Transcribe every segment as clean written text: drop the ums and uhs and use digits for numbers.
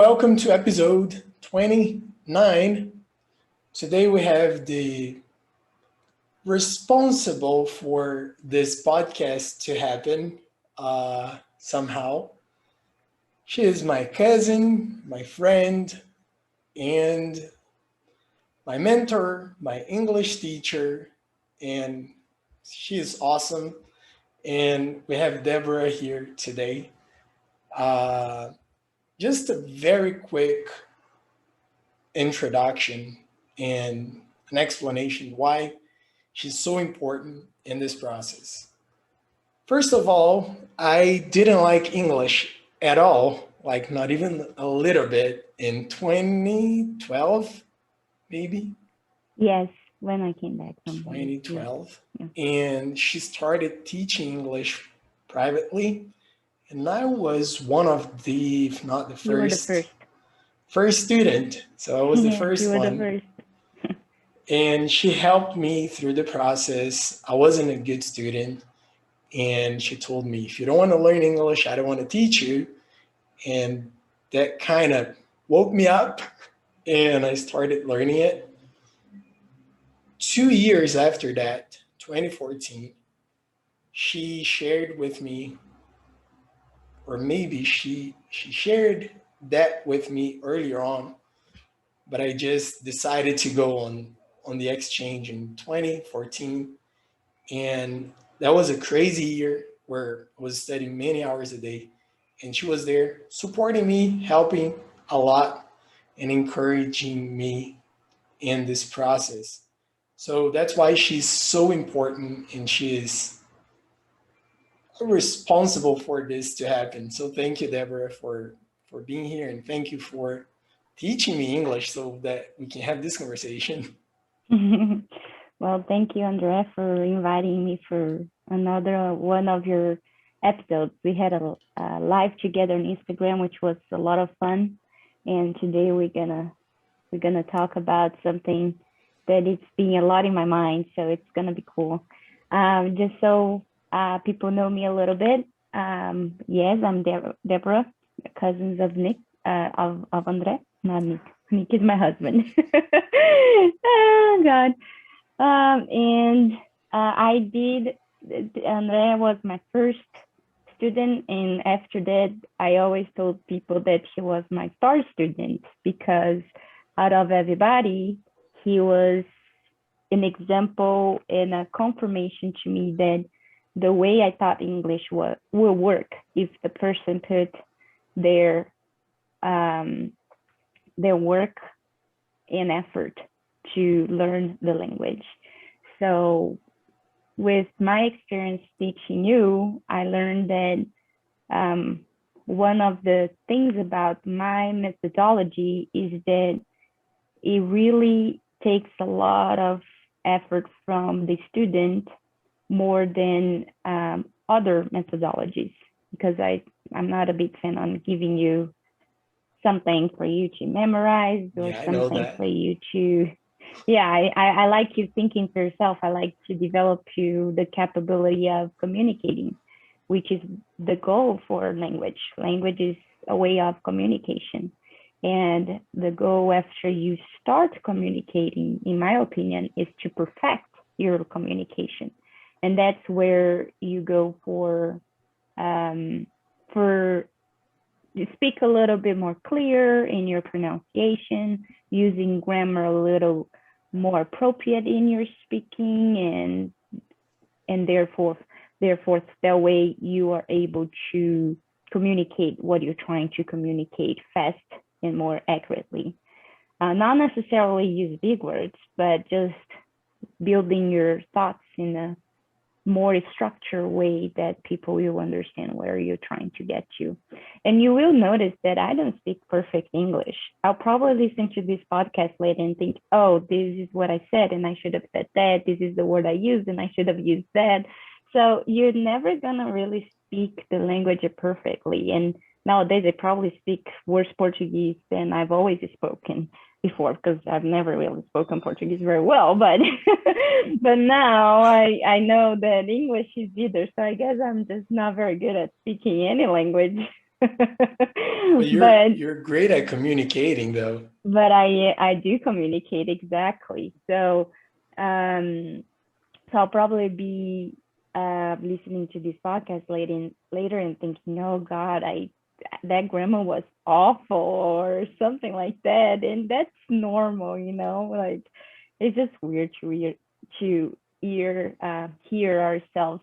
Welcome to episode 29. Today we have the responsible for this podcast to happen somehow. She is my cousin, my friend, and my mentor, my English teacher, and she is awesome. And we have Debora here today. Uh, just a very quick introduction and an explanation why she's so important in this process. First of all, I didn't like English at all, like not even a little bit in 2012, maybe Yes, when I came back from the US. 2012. Yeah. And she started teaching English privately. And I was one of the, if not the You were the first. first student. So I was the Yes, you first were the one. first. And she helped me through the process. I wasn't a good student, and she told me, if you don't want to learn English, I don't want to teach you. And that kind of woke me up, and I started learning it. 2 years after that, 2014, she shared with me, or maybe she shared that with me earlier on, but I just decided to go on the exchange in 2014. And that was a crazy year where I was studying many hours a day. And she was there supporting me, helping a lot, and encouraging me in this process. So that's why she's so important and she is responsible for this to happen. So thank you, Deborah, for being here, and thank you for teaching me English so that we can have this conversation. Well, thank you, Andrea, for inviting me for another one of your episodes. We had a live together on Instagram, which was a lot of fun. And today we're gonna talk about something that it's been a lot in my mind, so it's gonna be cool. Just so people know me a little bit. Yes, I'm Deborah, cousins of Nick, of Andre, not Nick. Nick is my husband. Oh God. And I did. Andrea was my first student, and after that, I always told people that he was my star student because out of everybody, he was an example and a confirmation to me that the way I thought English will work if the person put their um, their work and effort to learn the language. So with my experience teaching you, I learned that one of the things about my methodology is that it really takes a lot of effort from the student more than other methodologies because I'm not a big fan on giving you something for you to memorize or Yeah, I know something for that. you to yeah I like you thinking for yourself. I like to develop you the capability of communicating, which is the goal for language is a way of communication, and the goal after you start communicating, in my opinion, is to perfect your communication. And that's where you go for you speak a little bit more clear in your pronunciation, using grammar a little more appropriate in your speaking, and therefore that way you are able to communicate what you're trying to communicate fast and more accurately. Not necessarily use big words, but just building your thoughts in a more structured way that people will understand where you're trying to get to. And you will notice that I don't speak perfect English. I'll probably listen to this podcast later and think, oh, this is what I said, and I should have said that. This is the word I used, and I should have used that. So you're never going to really speak the language perfectly. And nowadays, I probably speak worse Portuguese than I've always spoken before because I've never really spoken Portuguese very well, but but now I know that English is either. So I guess I'm just not very good at speaking any language. But you're but you're great at communicating though. I do communicate exactly. Um, so I'll probably be listening to this podcast later and thinking, oh God, I that grammar was awful or something like that, and that's normal, you know. Like it's just weird to hear ourselves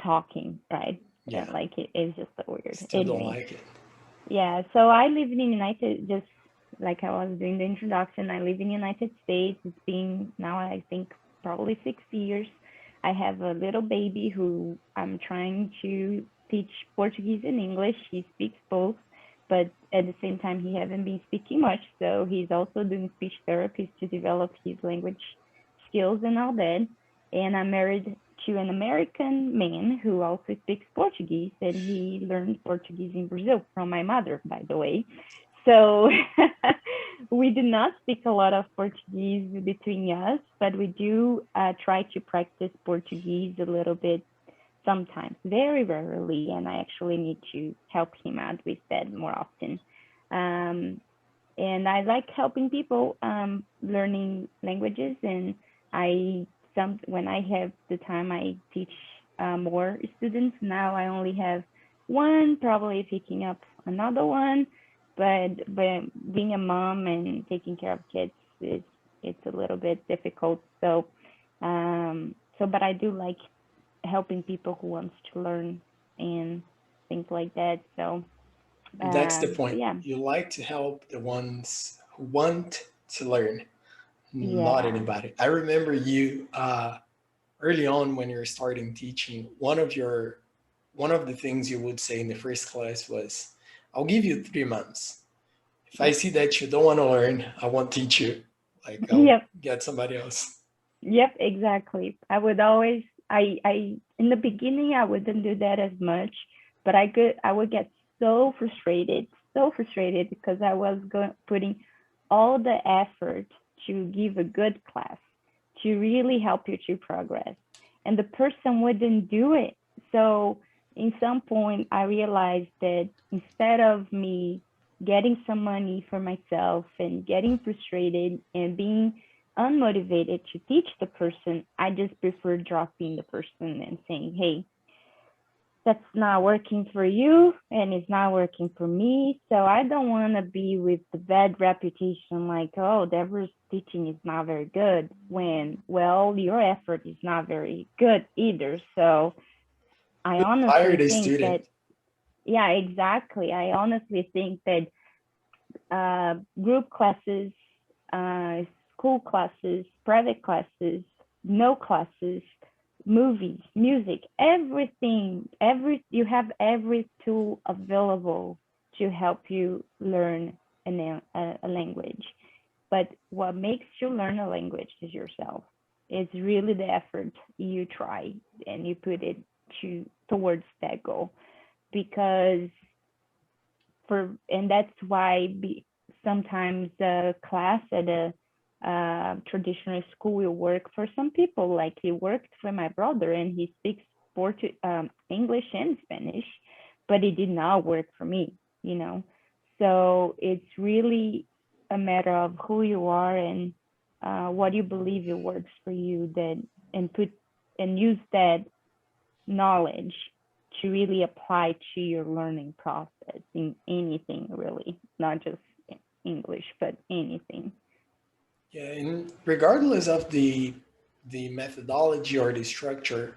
talking, right? And Yeah, like it's just so weird. still don't Anyway, like it. yeah. So I live in United. Just like I was doing the introduction, I live in United States. It's been now I think probably 6 years. I have a little baby who I'm trying to teach Portuguese and English. He speaks both, but at the same time he hasn't been speaking much. So he's also doing speech therapy to develop his language skills and all that. And I'm married to an American man who also speaks Portuguese, and he learned Portuguese in Brazil from my mother, by the way. So we do not speak a lot of Portuguese between us, but we do try to practice Portuguese a little bit sometimes, very rarely, and I actually need to help him out with that more often. Um, and I like helping people learning languages. And I when I have the time, I teach more students. Now I only have one, probably picking up another one. But being a mom and taking care of kids is it's a little bit difficult. But I do like helping people who wants to learn and things like that. That's the So point. yeah, You like to help the ones who want to learn, not yeah. anybody. I remember you early on when you're starting teaching. One of the things you would say in the first class was, "I'll give you 3 months. If I Yep. see that you don't want to learn, I won't teach you. Like I'll Yep. get somebody else." Yep, exactly. I would always I in the beginning I wouldn't do that as much, but I would get so frustrated because I was going putting all the effort to give a good class, to really help you to progress. And the person wouldn't do it. So in some point I realized that instead of me getting some money for myself and getting frustrated and being unmotivated to teach the person, I just prefer dropping the person and saying, hey, that's not working for you and it's not working for me. So I don't want to be with the bad reputation like, oh, Deborah's teaching is not very good when, well, your effort is not very good either. So I You fire honestly the think that, student. yeah, exactly. I honestly think that group classes, uh, school classes, private classes, no classes, movies, music, everything, you have every tool available to help you learn a language. But what makes you learn a language is yourself. It's really the effort you try and you put it towards that goal. Because and that's why sometimes a class at a traditional school will work for some people. Like it worked for my brother, and he speaks English and Spanish, but it did not work for me. You know, so it's really a matter of who you are and what you believe it works for you. And use that knowledge to really apply to your learning process in anything, really, not just English, but anything. Yeah, and regardless of the methodology or the structure,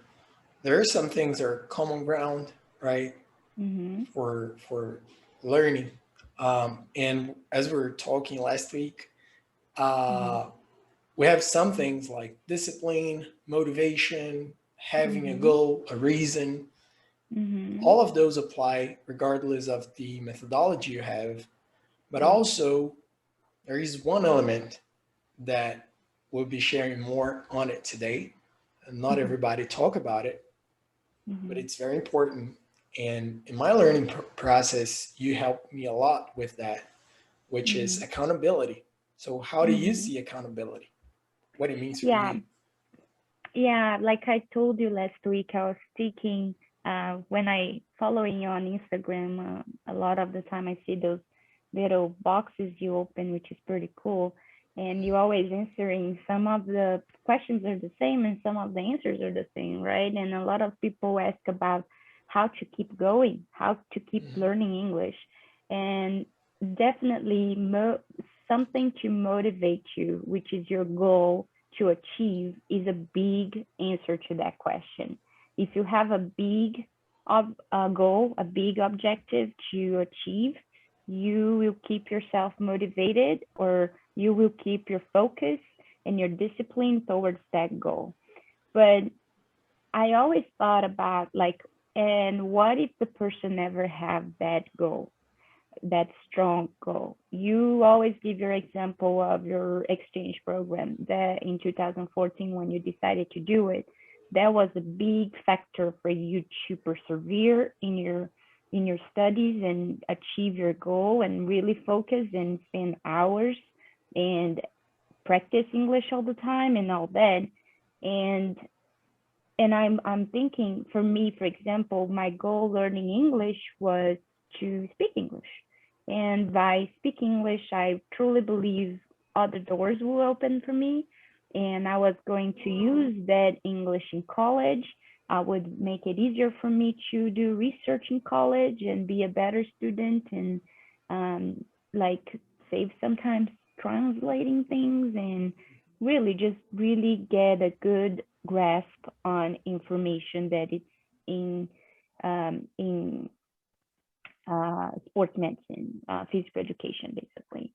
there are some things that are common ground, right? Mm-hmm. For learning. And as we were talking last week, Mm-hmm. uh, we have some things like discipline, motivation, having a Mm-hmm. goal, a reason. Mm-hmm. All of those apply regardless of the methodology you have. But Yeah. also, there is one element that we'll be sharing more on it today. And not Mm-hmm. everybody talk about it, but Mm-hmm. it's very important. And in my learning process, you helped me a lot with that, which is Mm-hmm. accountability. So, how do you Mm-hmm. see accountability? What it means for Yeah. you? Yeah. Like I told you last week, I was taking when I following you on Instagram, a lot of the time I see those little boxes you open, which is pretty cool. And you always answering, some of the questions are the same and some of the answers are the same, right? And a lot of people ask about how to keep going, how to keep Mhm. learning English. And definitely something to motivate you, which is your goal to achieve, is a big answer to that question. If you have a big goal, a big objective to achieve, you will keep yourself motivated, or you will keep your focus and your discipline towards that goal. But I always thought about like, and what if the person never have that goal, that strong goal? You always give your example of your exchange program that in 2014 when you decided to do it, that was a big factor for you to persevere in your studies and achieve your goal and really focus and spend hours and practice English all the time and all that. And I'm thinking, for me, for example, my goal learning English was to speak English. And by speaking English, I truly believe other doors will open for me. And I was going to use that English in college. I would make it easier for me to do research in college and be a better student, and like save sometimes translating things, and really just really get a good grasp on information that it's in sports medicine, physical education, basically.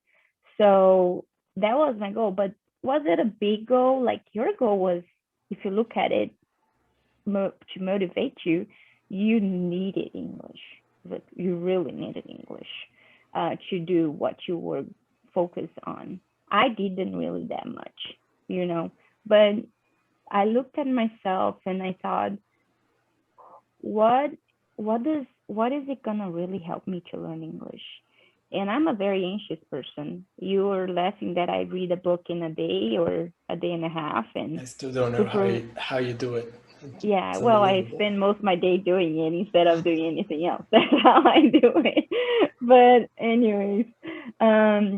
So that was my goal. But was it a big goal? Like your goal was, if you look at it, to motivate you, you needed English. Like you really needed English to do what you were focused on. I didn't really that much, you know, but I looked at myself and I thought, what what is it gonna really help me to learn English? And I'm a very anxious person. You were laughing that I read a book in a day or a day and a half, and I still don't know super. how you do it. Yeah, It's well, I unbelievable. spend most of my day doing it instead of doing anything else. That's how I do it. But anyways,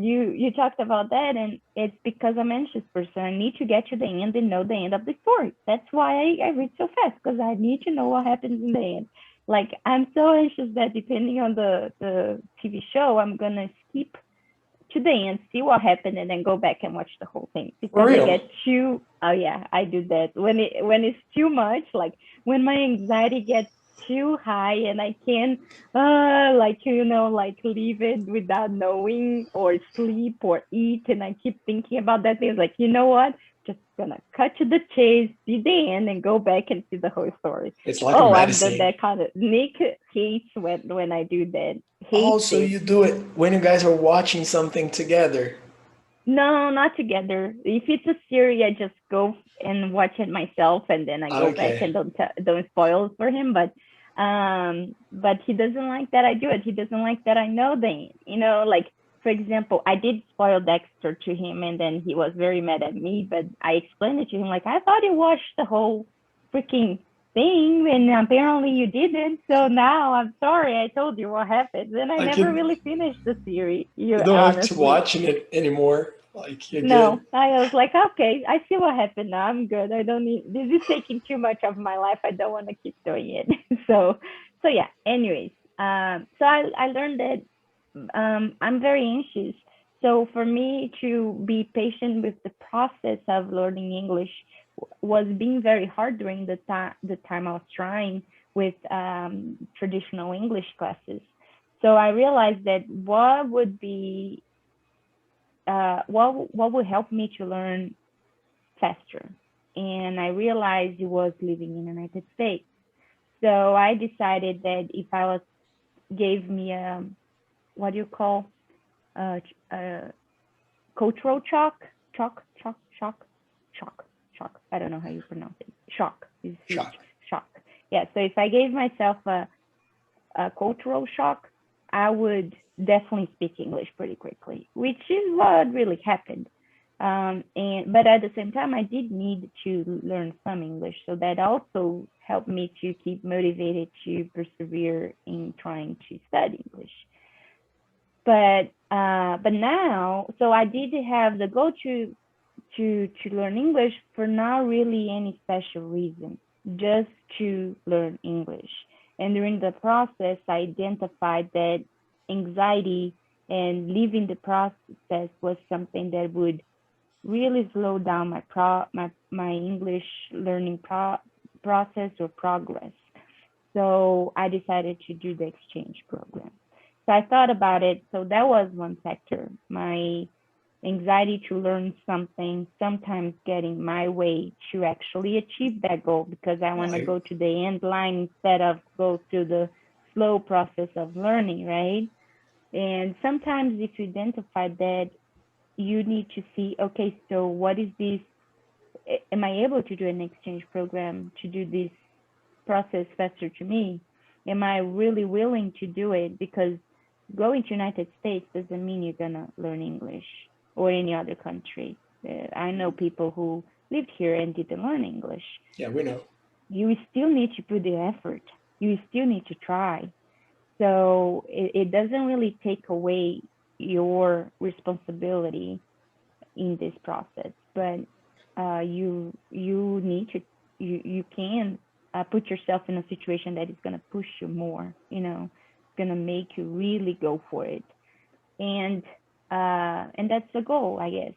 you talked about that, and it's because I'm an anxious person. I need to get to the end and know the end of the story. That's why I read so fast, because I need to know what happens in the end. Like I'm so anxious that depending on the TV show, I'm gonna skip to the end, see what happened, and then go back and watch the whole thing, For because I real. get too. Oh yeah, I do that when it's too much. Like when my anxiety gets too high and I can, like like leave it without knowing, or sleep or eat, and I keep thinking about that thing. Like, you know what? Just gonna cut to the chase, see the end, and go back and see the whole story. It's like a Oh, I've done medicine. that kind of. Nick hates when I do that. Hates Also, it. you do it when you guys are watching something together. No, not together. If it's a series, I just go and watch it myself, and then I go back Okay. and don't spoil it for him. But he doesn't like that I do it. He doesn't like that I know the, like, for example, I did spoil Dexter to him, and then he was very mad at me. But I explained it to him, like, I thought you watched the whole freaking thing, and apparently you didn't. So now I'm sorry. I told you what happened, and I I never can. really finished the series. You You don't have to honestly. watch it anymore. Like you're No, good. I was like, okay, I see what happened now. I'm good. I don't need, this is taking too much of my life. I don't want to keep doing it. So yeah. Anyways, so I learned that I'm very anxious. So for me to be patient with the process of learning English was being very hard during the time I was trying with traditional English classes. So I realized that what would help me to learn faster. And I realized it was living in the United States. So I decided that if I was gave me a, what do you call, uh, uh, cultural shock. I don't know how you pronounce it. Shock is huge. Shock. Shock. Yeah. So if I gave myself a cultural shock, I would definitely speak English pretty quickly, which is what really happened. And but at the same time, I did need to learn some English, so that also helped me to keep motivated to persevere in trying to study English. But now, so I did have the goal to learn English for not really any special reason, just to learn English. And during the process, I identified that anxiety and leaving the process was something that would really slow down my English learning process or progress. So I decided to do the exchange program. So I thought about it. So that was one factor. My anxiety to learn something sometimes get in my way to actually achieve that goal because I want to Right. go to the end line instead of go through the slow process of learning, right? And sometimes if you identify that, you need to see, okay, so what is this? Am I able to do an exchange program to do this process faster to me? Am I really willing to do it? Because going to United States doesn't mean you're gonna learn English or any other country. I know people who lived here and didn't learn English. Yeah, we know. You still need to put the effort. You still need to try. So it doesn't really take away your responsibility in this process, but you need to you can put yourself in a situation that is going to push you more, going to make you really go for it, and and that's the goal, I guess.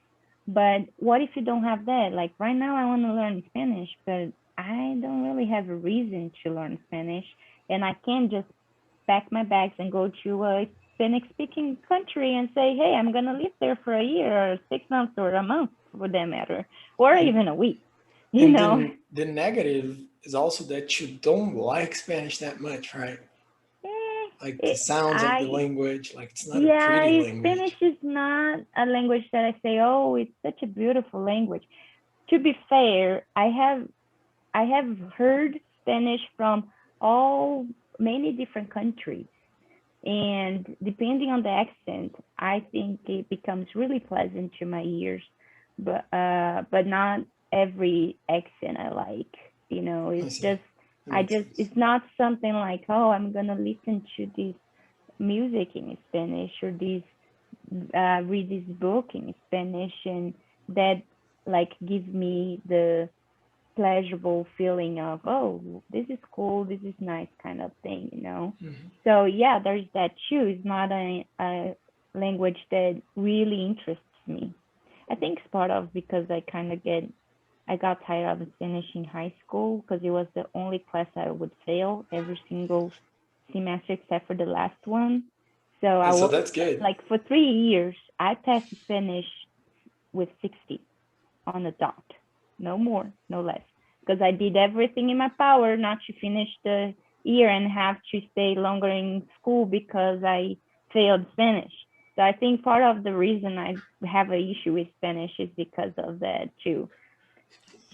But what if you don't have that? Like right now I want to learn Spanish, but I don't really have a reason to learn Spanish, and I can't just pack my bags and go to a Spanish speaking country and say, hey, I'm going to live there for a year or 6 months or a month for that matter, or And even a week, you and know? then the negative is also that you don't like Spanish that much, right? Eh, Like the sounds of the I, language, like it's not a pretty yeah, Spanish language. is not a language that I say, oh, it's such a beautiful language. To be fair, I have heard Spanish from all many different countries. And depending on the accent, I think it becomes really pleasant to my ears. But not every accent I like. I It's see. just That makes sense. it's not something like, oh, I'm gonna listen to this music in Spanish or this read this book in Spanish, and that like gives me the pleasurable feeling of, oh, this is cool, this is nice kind of thing. Hmm. So yeah, there's that too. It's not a language that really interests me. I think it's part of because I got tired of Spanish in high school because it was the only class I would fail every single semester except for the last one. So And so that's good. like for 3 years I passed Spanish with 60 on the dot, no more, no less, because I did everything in my power not to finish the year and have to stay longer in school because I failed Spanish. So I think part of the reason I have an issue with Spanish is because of that too.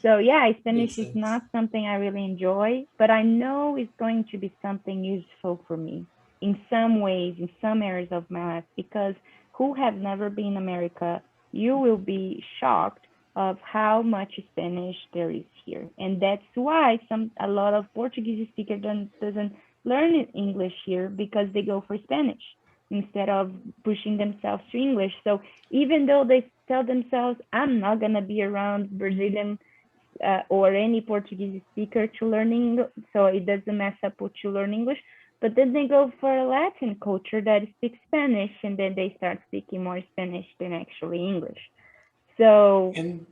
So yeah, Spanish Makes is sense. not something I really enjoy, but I know it's going to be something useful for me in some ways, in some areas of my life, because who have never been in America, you will be shocked of how much Spanish there is here. And that's why a lot of Portuguese speakers doesn't learn English here because they go for Spanish instead of pushing themselves to English. So even though they tell themselves, I'm not gonna be around Brazilian or any Portuguese speaker to learn English, so it doesn't mess up what you learn English. But then they go for a Latin culture that speaks Spanish, and then they start speaking more Spanish than actually English. So, And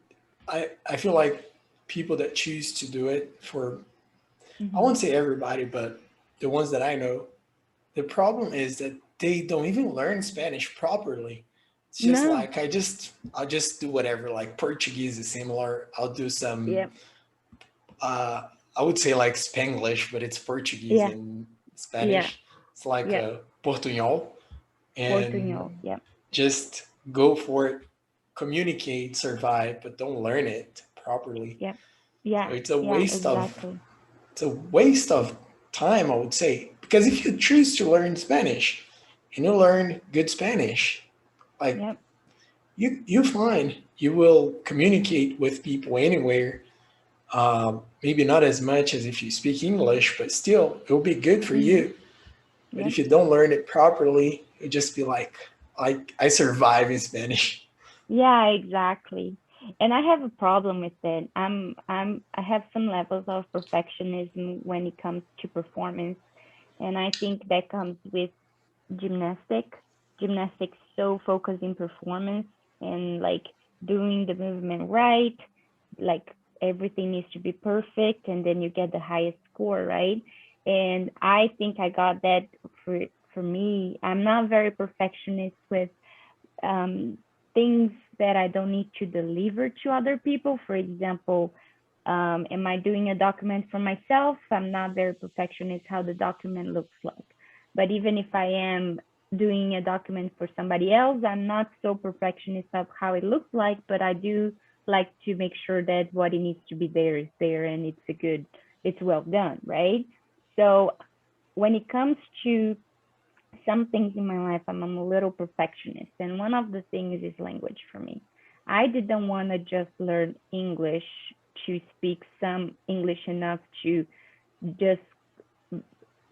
I feel like people that choose to do it for, I mm-hmm. won't say everybody, but the ones that I know, the problem is that they don't even learn Spanish properly. It's just No, like I'll just do whatever. Like Portuguese is similar. I'll do some yeah, uh I would say like Spanglish, but it's Portuguese yeah, and yeah, Spanish. It's like yeah, a Portuñol, and Portuñol, yeah, just go for it, communicate, survive, but don't learn it properly. yeah, So yeah, it's a yeah, waste of exactly. time, I would say, because if you choose to learn Spanish and you learn good Spanish, like Yeah, you find you will communicate with people anywhere. Maybe not as much as if you speak English, but still, it will be good for Mm-hmm. you. But Yep. if you don't learn it properly, you'll just be like, I survive in Spanish. Yeah, exactly. And I have a problem with it. I have some levels of perfectionism when it comes to performance, and I think that comes with gymnastic. Gymnastics so focused in performance and like doing the movement right, like everything needs to be perfect, and then you get the highest score, right? And I think I got that for for me. I'm not very perfectionist with um, things that I don't need to deliver to other people. For example, am I doing a document for myself? I'm not very perfectionist how the document looks like. But even if I am doing a document for somebody else, I'm not so perfectionist of how it looks like, but I do like to make sure that what it needs to be there is there and it's well done, right? So when it comes to some things in my life, I'm a little perfectionist. And one of the things is language for me. I didn't want to just learn English to speak some English enough to just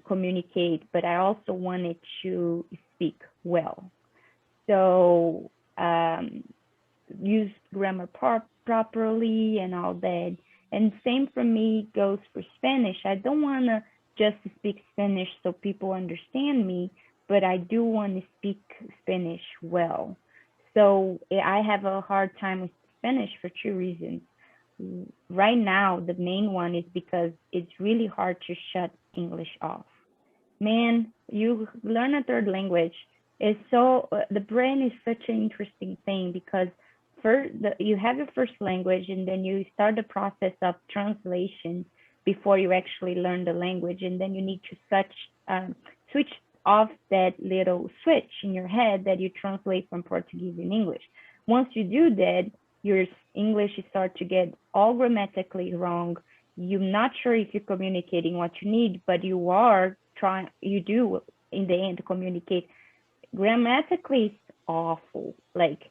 communicate, but I also wanted to speak well. So use grammar properly and all that. And same for me goes for Spanish. I don't want to just speak Spanish so people understand me, but I do want to speak Spanish well. So I have a hard time with Spanish for two reasons. Right now, the main one is because it's really hard to shut English off. Man, you learn a third language. It's so the brain is such an interesting thing because first you have your first language and then you start the process of translation before you actually learn the language, and then you need to switch off that little switch in your head that you translate from Portuguese in English. Once you do that, your English start to get all grammatically wrong. You're not sure if you're communicating what you need, but you do in the end communicate. Grammatically, it's awful. Like,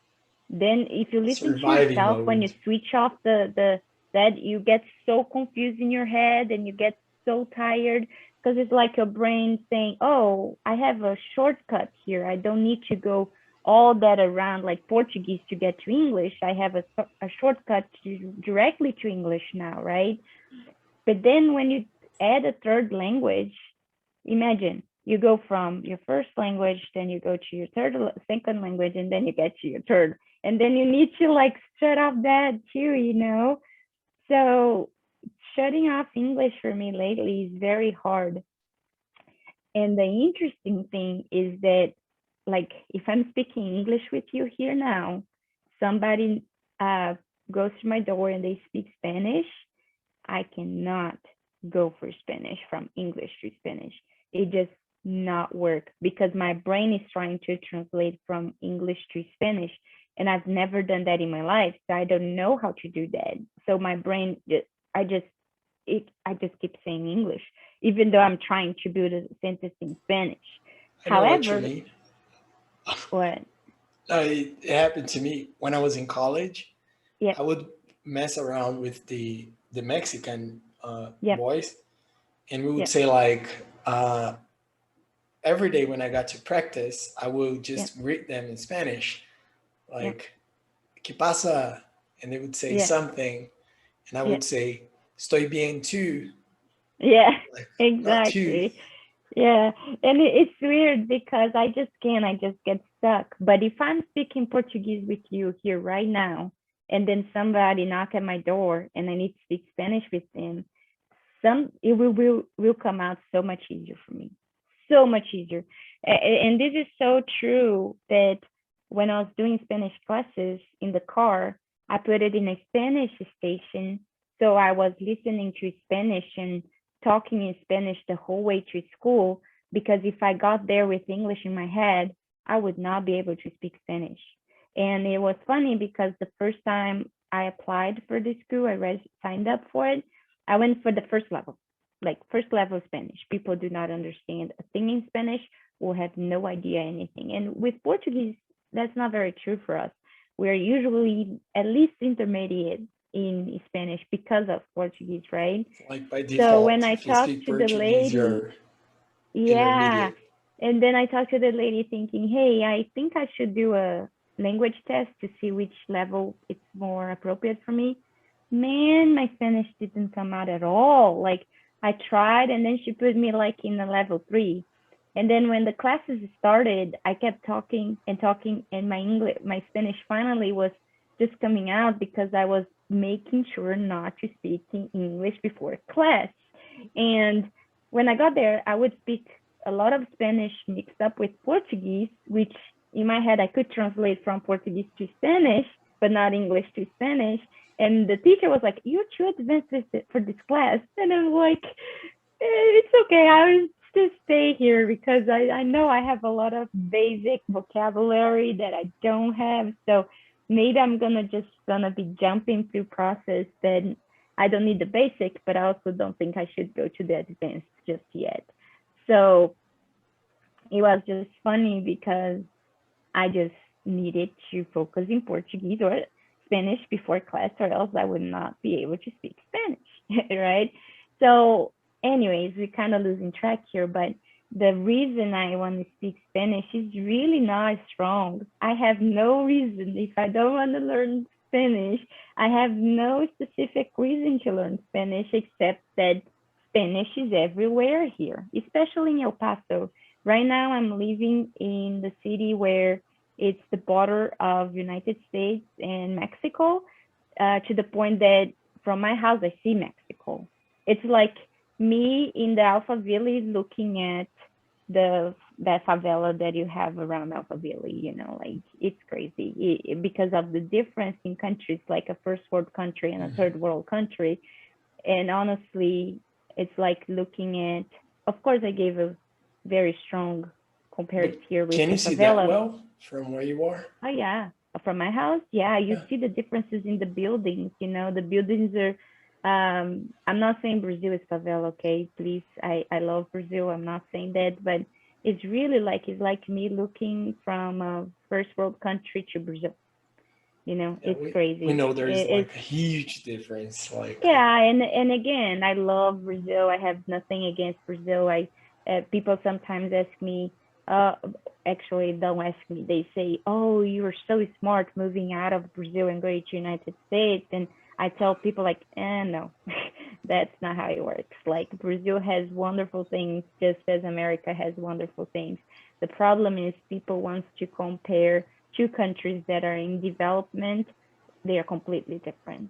then if you listen to Surviving yourself when you mode. switch off the that you get so confused in your head and you get so tired because it's like your brain saying, oh, I have a shortcut here. I don't need to go all that around like Portuguese to get to English. I have a shortcut directly to English now, right? But then when you add a third language, imagine you go from your first language, then you go to your second language, and then you get to your third. And then you need to like shut off that too, you know? So shutting off English for me lately is very hard. And the interesting thing is that, like, if I'm speaking English with you here now, somebody uh, goes to my door and they speak Spanish, I cannot go for Spanish from English to Spanish. It just not work because my brain is trying to translate from English to Spanish, and I've never done that in my life. So I don't know how to do that. So my brain I just I just keep saying English, even though I'm trying to build a sentence in Spanish. I know what you However, mean. what? It happened to me when I was in college. Yep, I would mess around with the Mexican yep, boys, and we would yep, say like every day when I got to practice, I would yep, just greet them in Spanish, yep, like "¿Qué pasa?" and they would say yeah, something, and I yeah, would say "Estoy bien too," yeah, like not too. exactly. Yeah, and it's weird because I just get stuck. But if I'm speaking Portuguese with you here right now, and then somebody knock at my door and I need to speak Spanish with them, it will come out so much easier for me, so much easier. And this is so true that when I was doing Spanish classes in the car, I put it in a Spanish station, so I was listening to Spanish and talking in Spanish the whole way to school, because if I got there with English in my head, I would not be able to speak Spanish. And it was funny because the first time I applied for this school, signed up for it, I went for the first level, like first level Spanish. People do not understand a thing in Spanish, will have no idea anything. And with Portuguese, that's not very true for us. We're usually at least intermediate in Spanish because of Portuguese, right? Like by So when default, I if you talked speak to the Portuguese, lady, you're yeah. intermediate. And then I talked to the lady thinking, hey, I think I should do a language test to see which level it's more appropriate for me. Man, my Spanish didn't come out at all. Like I tried and then she put me like in a level 3. And then when the classes started, I kept talking and talking and my Spanish finally was just coming out because I was making sure not to speak in English before class. And when I got there, I would speak a lot of Spanish mixed up with Portuguese, which in my head I could translate from Portuguese to Spanish, but not English to Spanish. And the teacher was like, "You're too advanced for this class," and I'm like, "It's okay. I'll just stay here because I know I have a lot of basic vocabulary that I don't have. So maybe I'm gonna be jumping through process that I don't need the basic, but I also don't think I should go to the advanced just yet." So it was just funny because I just needed to focus in Portuguese or Spanish before class, or else I would not be able to speak Spanish, right? So, anyways, we're kind of losing track here, but the reason I want to speak Spanish is really not strong. I have no reason. If I don't want to learn Spanish, I have no specific reason to learn Spanish except that Spanish is everywhere here, especially in El Paso. Right now, I'm living in the city where it's the border of United States and Mexico, to the point that from my house I see Mexico. It's like me in the Alphaville looking at the that favela that you have around Alphaville. Like it's crazy because of the difference in countries, like a first world country and a Mhm. third world country. And honestly, it's like looking at. Of course, I gave a very strong But comparative here with can the you see that favela. well from where you are? Oh yeah, from my house, yeah, you Yeah. see the differences in the buildings. The buildings are. I'm not saying Brazil is favela, okay? Please, I love Brazil. I'm not saying that, but it's like me looking from a first world country to Brazil. Yeah, It's we crazy. know there's It's like a huge difference. Like, Yeah, and again, I love Brazil. I have nothing against Brazil. People sometimes ask me, uh, actually don't ask me. They say, "Oh, you were so smart moving out of Brazil and going to United States." And I tell people like, no, that's not how it works. Like Brazil has wonderful things, just as America has wonderful things. The problem is people want to compare two countries that are in development. They are completely different.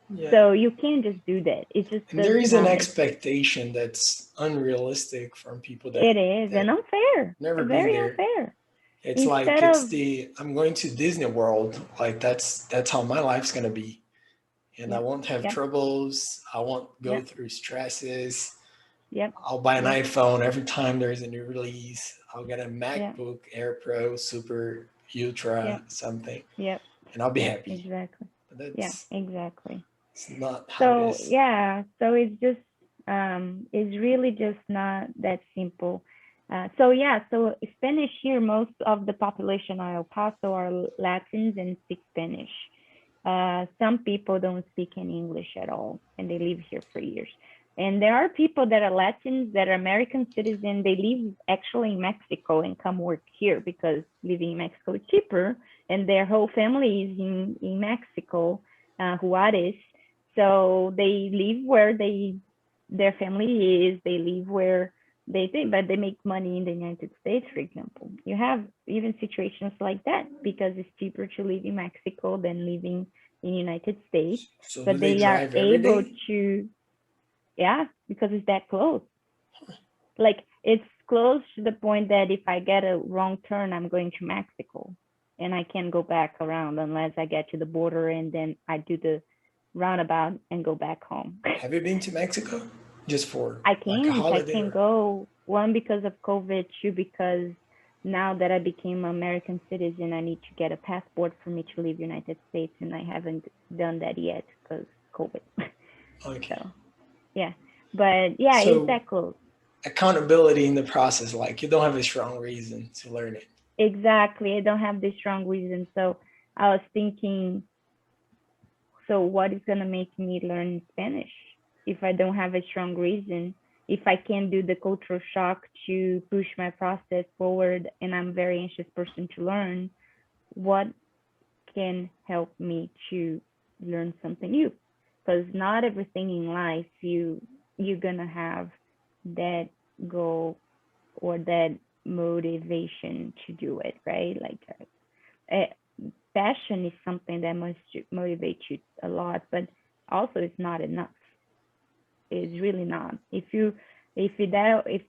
yeah, So you can't just do that. It just and does there is an not make sense. expectation that's unrealistic from people It is, that and unfair, never been very there. unfair. It's like Instead it's of, the I'm going to Disney World. Like that's how my life's gonna be, and I yep, won't have yep, troubles. I won't go yep, through stresses. yep, I'll buy an yep, iPhone every time there's a new release. I'll get a yep, MacBook Air Pro, Super, Ultra, yep, something, yep, and I'll be yep, happy. exactly. But Yeah, that's exactly. it's not how it So is. yeah, so it's really just not that simple. So yeah, so Spanish here, most of the population of El Paso are Latins and speak Spanish. Some people don't speak any English at all, and they live here for years. And there are people that are Latins, that are American citizens. They live actually in Mexico and come work here because living in Mexico is cheaper, and their whole family is in Mexico, Juarez. So they live where their family is. They live where but they make money in the United States, for example. You have even situations like that because it's cheaper to live in Mexico than living in United States, So do but they they are drive every able day? to, yeah, because it's that close. Like it's close to the point that if I get a wrong turn, I'm going to Mexico and I can't go back around unless I get to the border and then I do the roundabout and go back home. Have you been to Mexico just for I like a can't. I holiday can't or? go. One, because of COVID. Two, because now that I became an American citizen, I need to get a passport for me to leave United States, and I haven't done that yet because COVID. Okay. So yeah, but yeah, it's So that close. accountability in the process, like you don't have a strong reason to learn it. Exactly. I don't have this strong reason. So I was thinking, So what is going to make me learn Spanish if I don't have a strong reason? If I can't do the cultural shock to push my process forward and I'm a very anxious person to learn, what can help me to learn something new? Because not everything in life you're gonna have that goal or that motivation to do it, right? Like passion is something that must motivate you a lot, but also it's not enough. It's really not. If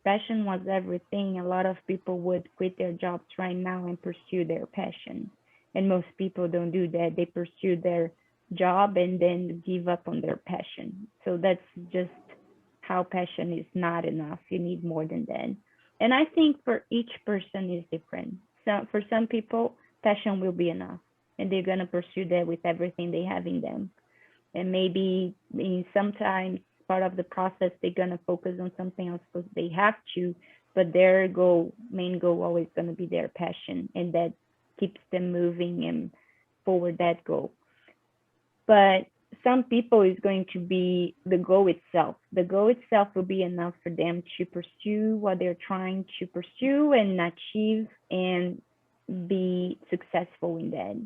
passion was everything, a lot of people would quit their jobs right now and pursue their passion. And most people don't do that. They pursue their job and then give up on their passion. So that's just how passion is not enough. You need more than that. And I think for each person is different. So for some people, passion will be enough, and they're gonna pursue that with everything they have in them. And maybe in sometimes part of the process they're gonna focus on something else because they have to, but their main goal, always gonna be their passion, and that keeps them moving and forward that goal. But some people is going to be the goal itself. The goal itself will be enough for them to pursue what they're trying to pursue and achieve and be successful in that.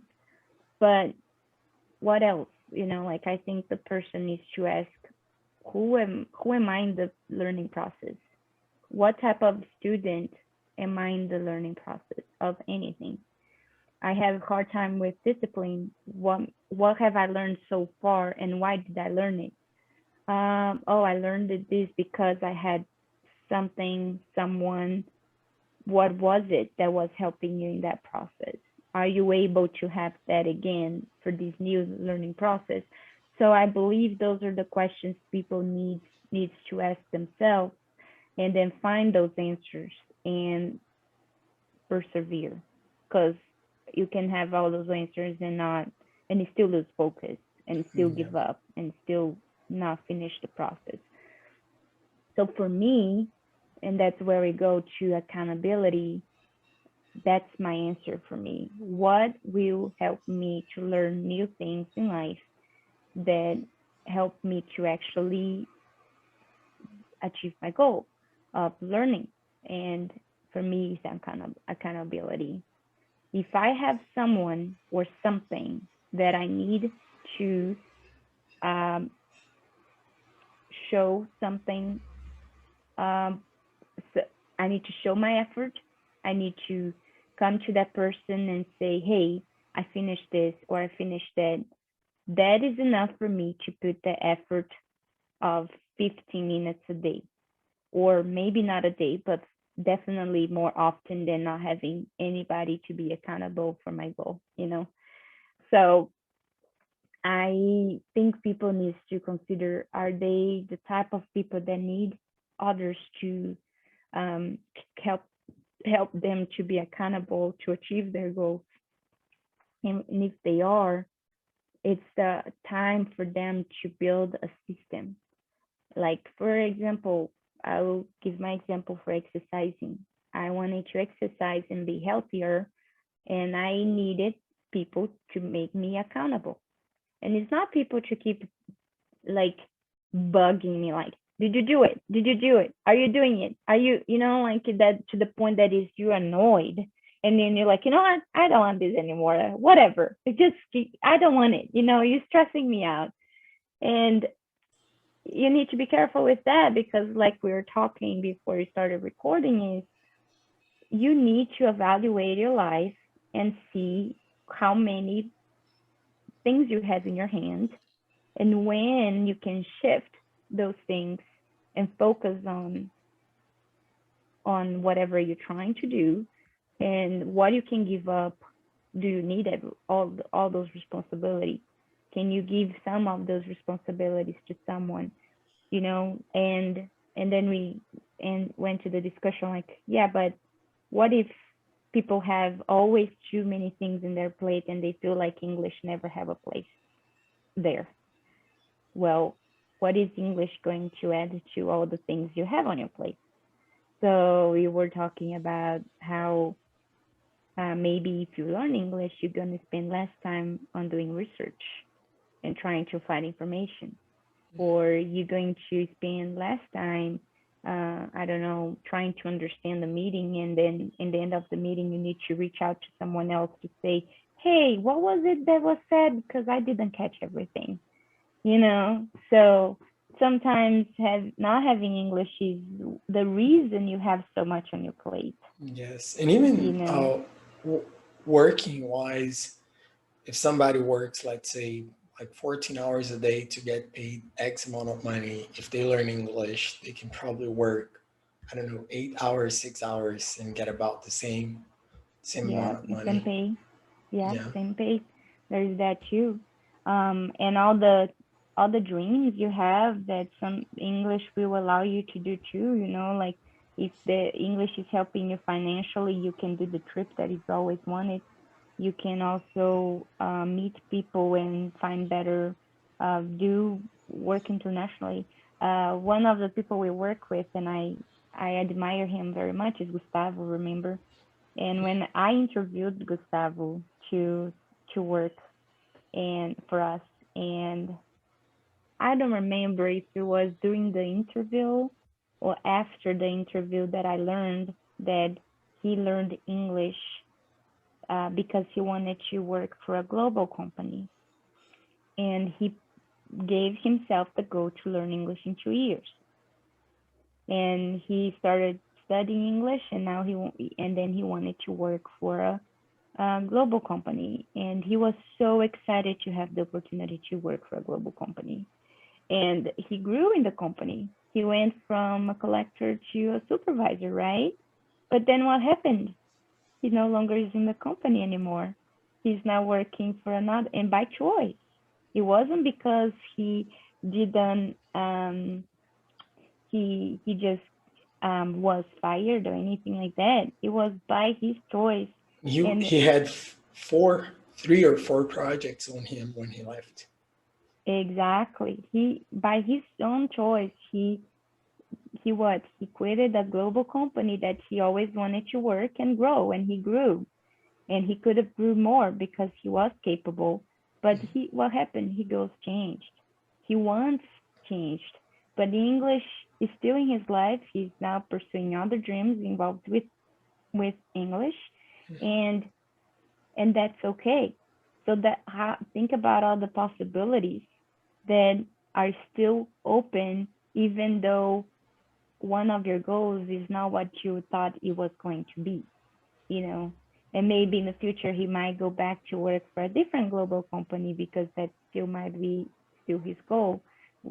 But what else? Like I think the person needs to ask, who am I in the learning process? What type of student am I in the learning process of anything? I have a hard time with discipline. What have I learned so far, and why did I learn it? Oh, I learned this because I had something, someone. What was it that was helping you in that process? Are you able to have that again for this new learning process? So I believe those are the questions people needs to ask themselves, and then find those answers and persevere. Because you can have all those answers and you still lose focus and still Yeah. give up and still not finish the process. So for me, and that's where we go to accountability, that's my answer for me. What will help me to learn new things in life that help me to actually achieve my goal of learning? And for me, it's accountability. If I have someone or something that I need to um, show something, um, so I need to show my effort. I need to come to that person and say, hey, I finished this or I finished that. That is enough for me to put the effort of 15 minutes a day, or maybe not a day, but definitely more often than not having anybody to be accountable for my goal. So I think people need to consider, are they the type of people that need others to um, help help them to be accountable to achieve their goals? And if they are, it's the time for them to build a system. Like, for example, I will give my example for exercising. I wanted to exercise and be healthier, and I needed people to make me accountable. And it's not people to keep like bugging me, like, did you do it? Did you do it? Are you doing it? Are you, like that, to the point that is you annoyed. And then you're like, you know what? I don't want this anymore. Whatever. I don't want it. You're stressing me out. And you need to be careful with that, because like we were talking before we started recording, is you need to evaluate your life and see how many things you have in your hand, and when you can shift those things and focus on whatever you're trying to do, and what you can give up. Do you need all those responsibilities? Can you give some of those responsibilities to someone? And then we and went to the discussion, like, yeah, but what if people have always too many things in their plate and they feel like English never have a place there? Well, what is English going to add to all the things you have on your plate? So we were talking about how maybe if you learn English, you're going to spend less time on doing research. and trying to find information, or you're going to spend less time, I don't know, trying to understand the meeting, and then in the end of the meeting you need to reach out to someone else to say, hey, what was it that was said, because I didn't catch everything, you know. So sometimes not having English is the reason you have so much on your plate, Yes, and you even know. w- working wise, if somebody works, let's say, like 14 hours a day to get paid X amount of money, if they learn English, they can probably work, I don't know, 8 hours, 6 hours, and get about the same Yeah, amount of and same money. pay. Yeah, Yeah. same pay. There's that too. And all the dreams you have that some English will allow you to do too, you know, like if the English is helping you financially, you can do the trip that you've always wanted. You can also meet people and find better, do work internationally. One of the people we work with, and I admire him very much, is Gustavo, remember? And when I interviewed Gustavo to work and for us, and I don't remember if it was during the interview or after the interview that I learned that he learned English because he wanted to work for a global company, and he gave himself the goal to learn English in 2 years. And he started studying English, and now and then he wanted to work for a global company, and he was so excited to have the opportunity to work for a global company. And he grew in the company. He went from a collector to a supervisor, right? But then what happened? He no longer is in the company anymore. He's now working for another, and by choice. It wasn't because he didn't he just was fired or anything like that. It was by his choice. And He had four, 3 or 4 projects on him when he left. exactly, he by his own choice, he quitted a global company that he always wanted to work and grow, and he grew, and he could have grew more because he was capable. But he what happened? He goes changed. He once changed, but the English is still in his life. He's now pursuing other dreams involved with English, and that's okay. So think about all the possibilities that are still open, even though one of your goals is not what you thought it was going to be, you know. And maybe in the future he might go back to work for a different global company because that still might be still his goal.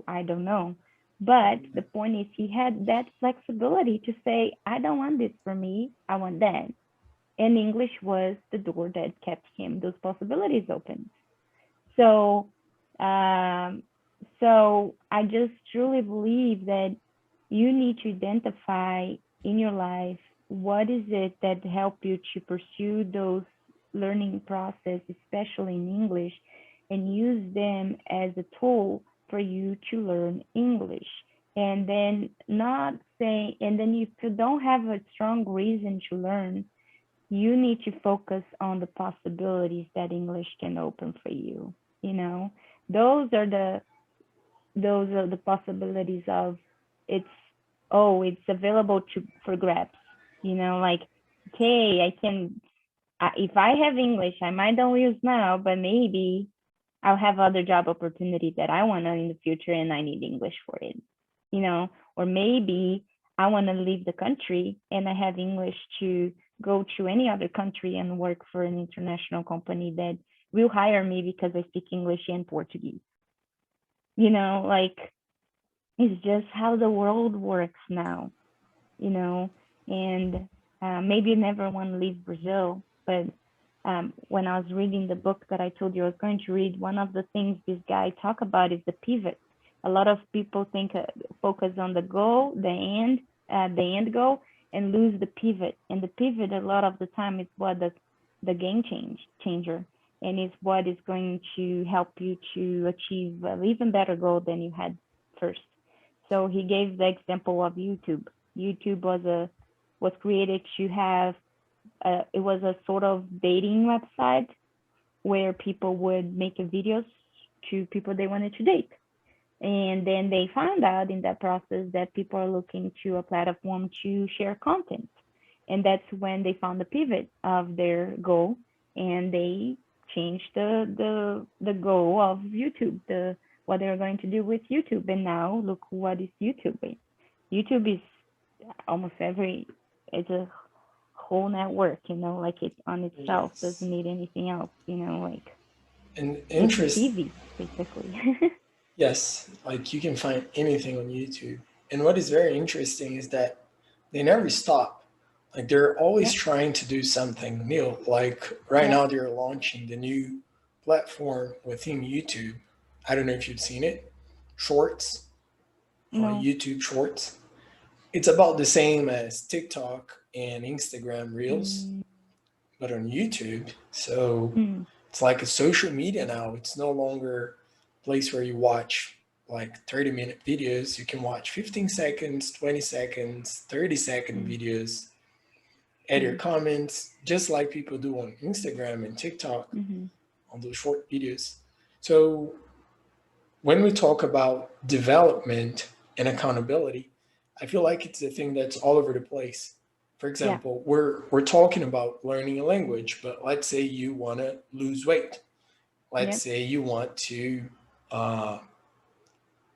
I don't know. But the point is he had that flexibility to say, I don't want this for me, I want that. And English was the door that kept him those possibilities open. So, um, so I just truly believe that you need to identify in your life what is it that help you to pursue those learning process, especially in English, and use them as a tool for you to learn English. And then not saying, and then if you don't have a strong reason to learn, you need to focus on the possibilities that English can open for you. You know, those are the possibilities of it's it's available to for grabs. You know, like okay, I can if I have English, I might don't use now, but maybe I'll have other job opportunities that I want to in the future, and I need English for it. You know, or maybe I want to leave the country and I have English to go to any other country and work for an international company that will hire me because I speak English and Portuguese. You know, like it's just how the world works now, you know. And maybe you never want to leave Brazil, but when I was reading the book that I told you I was going to read, one of the things this guy talk about is the pivot. A lot of people think focus on the goal, the end goal, and lose the pivot. And the pivot, a lot of the time, is what the game changer, and is what is going to help you to achieve an even better goal than you had first. So he gave the example of YouTube. YouTube was created to have it was a sort of dating website where people would make a videos to people they wanted to date. And then they found out in that process that people are looking to a platform to share content. And that's when they found the pivot of their goal, and they changed the goal of YouTube, the what they're going to do with YouTube. And now look what is YouTube. YouTube is almost every it's a whole network, like it's on itself, doesn't Yes. need anything else, like And it's interest, TV basically. yes, like you can find anything on YouTube. And what is very interesting is that they never stop. Like they're always Yep, trying to do something new. Like right yep. now, they're launching the new platform within YouTube. I don't know if you've seen it, Shorts, No. YouTube Shorts. It's about the same as TikTok and Instagram Reels, Mm, but on YouTube. So mm, it's like a social media now. It's no longer a place where you watch like 30-minute videos. You can watch 15 seconds, 20 seconds, 30-second mm, videos, add your mm, comments, just like people do on Instagram and TikTok mm-hmm. on those short videos. So when we talk about development and accountability, I feel like it's a thing that's all over the place. For Yeah. example, we're talking about learning a language, but let's say you want to lose weight. Let's Yep. say you want to, uh,